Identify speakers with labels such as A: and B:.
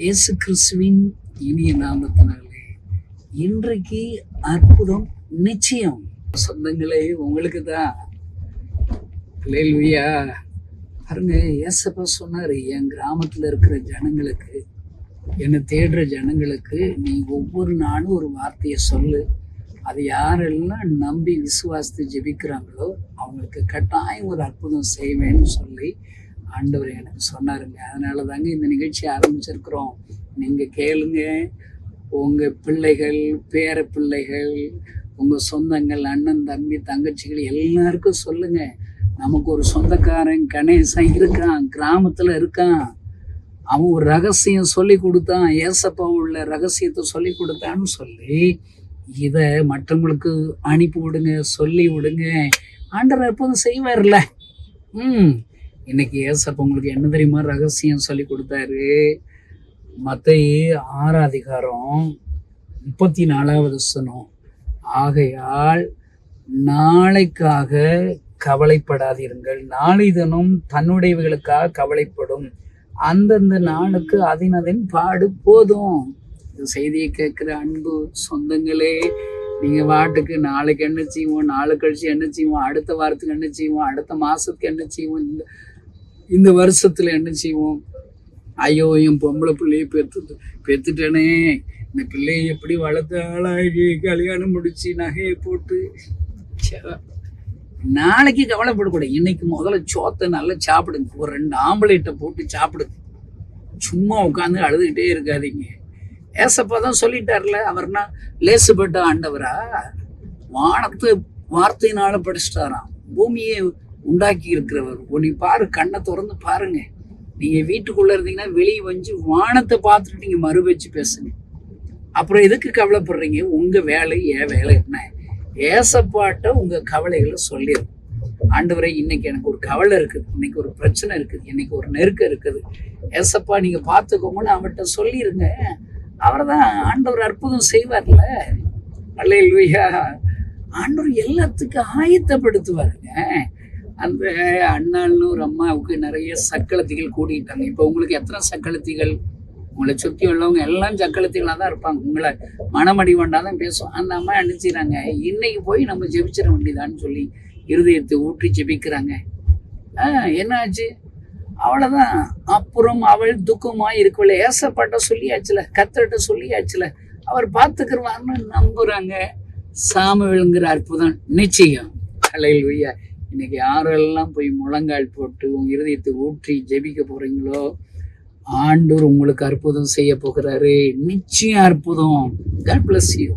A: இயேசு கிறிஸ்துவின் இனிய நாமத்தினாலே இன்றைக்கு அற்புதம் நிச்சயம். சொந்தங்களே, உங்களுக்கு தான். அல்லேலூயா. பாருங்க, ஏசப்பா சொன்னாரு, என் கிராமத்துல இருக்கிற ஜனங்களுக்கு, என்னை தேடுற ஜனங்களுக்கு நீ ஒவ்வொரு நாளும் ஒரு வார்த்தையை சொல்லு. அதை யாரெல்லாம் நம்பி விசுவாசித்து ஜெபிக்கிறாங்களோ அவங்களுக்கு கட்டாயம் ஒரு அற்புதம் செய்வேன்னு சொல்லி ஆண்டவர் எனக்கு சொன்னாருங்க. அதனால தாங்க இந்த நிகழ்ச்சி ஆரம்பிச்சிருக்கிறோம். நீங்கள் கேளுங்க. உங்கள் பிள்ளைகள், பேர பிள்ளைகள், உங்கள் சொந்தங்கள், அண்ணன், தம்பி, தங்கச்சிகள் எல்லாருக்கும் சொல்லுங்க. நமக்கு ஒரு சொந்தக்காரன் கணேசன் இருக்கான், கிராமத்தில் இருக்கான். அவன் ஒரு ரகசியம் சொல்லி கொடுத்தான், ஏசப்பா உள்ள ரகசியத்தை சொல்லி கொடுத்தான்னு சொல்லி இதை மற்றவங்களுக்கு அனுப்பி விடுங்க, சொல்லி விடுங்க. ஆண்டவர் எப்போதும் செய்வார்ல. இன்னைக்கு ஏசப்பா உங்களுக்கு என்ன தெரியுமா ரகசியம் சொல்லி கொடுத்தாரு? மத்தேயு 6:34 ஆகையால் நாளைக்காக கவலைப்படாதீர்கள், நாளை தினம் தன்னுடையவர்களுக்காக கவலைப்படும், அந்தந்த நாளுக்கு அதன் பாடு போதும். இந்த செய்தியை கேட்குற அன்பு சொந்தங்களே, நீங்கள் வாட்டுக்கு நாளைக்கு என்ன செய்வோம், நாளை கழிச்சு என்ன செய்வோம், அடுத்த வாரத்துக்கு என்ன செய்வோம், அடுத்த மாதத்துக்கு என்ன செய்வோம், இந்த வருஷத்தில் என்ன செய்வோம், ஐயோ என் பொம்பளை பிள்ளையை பெற்றுட்டேனே, இந்த பிள்ளையை எப்படி வளர்த்த ஆளாகி கல்யாணம் முடிச்சு நகையை போட்டு, நாளைக்கு கவலைப்படக்கூடாது. இன்னைக்கு முதல்ல சோத்தை நல்லா சாப்பிடுங்க. ஒரு 2 ஆம்பளைட்டை போட்டு சாப்பிடுங்க. சும்மா உட்காந்து அழுதுகிட்டே இருக்காதீங்க. ஏசப்பா தான் சொல்லிட்டார்ல, அவர்னா லேசுப்பட்ட ஆண்டவரா? வானத்தை வார்த்தையினால படிச்சுட்டாராம், பூமியை உண்டாக்கி இருக்கிறவர். நீ பாரு, கண்ணை திறந்து பாருங்க. நீங்க வீட்டுக்குள்ள இருந்தீங்கன்னா வெளியே வந்து வானத்தை பார்த்துட்டு நீங்க மறு வச்சு பேசுங்க. அப்புறம் எதுக்கு கவலைப்படுறீங்க? உங்க வேலை என் வேலை என்ன? ஏசப்பாட்ட உங்க கவலைகளை சொல்லிடும். ஆண்டவரே, இன்னைக்கு எனக்கு ஒரு கவலை இருக்குது, இன்னைக்கு ஒரு பிரச்சனை இருக்குது, இன்னைக்கு ஒரு நெருக்கம் இருக்குது, ஏசப்பா நீங்க பார்த்துக்கோங்கன்னு அவர்கிட்ட சொல்லிருங்க. அவர் தான் ஆண்டவர் அற்புதம் செய்வார்ல. அல்லேலூயா. ஆண்டவர் எல்லாத்துக்கும் ஆயத்தப்படுத்துவாருங்க. அந்த அண்ணான்னு ஒரு அம்மாவுக்கு நிறைய சக்களத்திகள் கூடிட்டாங்க. இப்போ உங்களுக்கு எத்தனை சக்களத்திகள்? உங்களை சுற்றி உள்ளவங்க எல்லாம் சக்களத்திகளாக தான் இருப்பாங்க. உங்களை மனமடி வேண்டாதான் பேசும். அந்த அம்மா நினைச்சிடறாங்க, இன்னைக்கு போய் நம்ம ஜெபிச்சிட வேண்டியதான்னு சொல்லி இருதயத்தை ஊற்றி ஜெபிக்கிறாங்க. என்னாச்சு? அவ்வளவுதான். அப்புறம் அவள் துக்கமாய் இருக்கவில்லை. ஏசப்பாட்ட சொல்லியாச்சுல, கர்த்தர்ட்ட சொல்லியாச்சுல, அவர் பார்த்துக்கிறவார்னு நம்புறாங்க. சாமுவேல்ங்கிற அற்புதம் நிச்சயம். அல்லேலூயா. இன்னைக்கு யாரெல்லாம் போய் முழங்கால் போட்டு உங்க இருதயத்தை ஊற்றி ஜெபிக்க போறீங்களோ, ஆண்டவர் உங்களுக்கு அற்புதம் செய்ய போகிறாரு. நிச்சயம் அற்புதம். God bless you.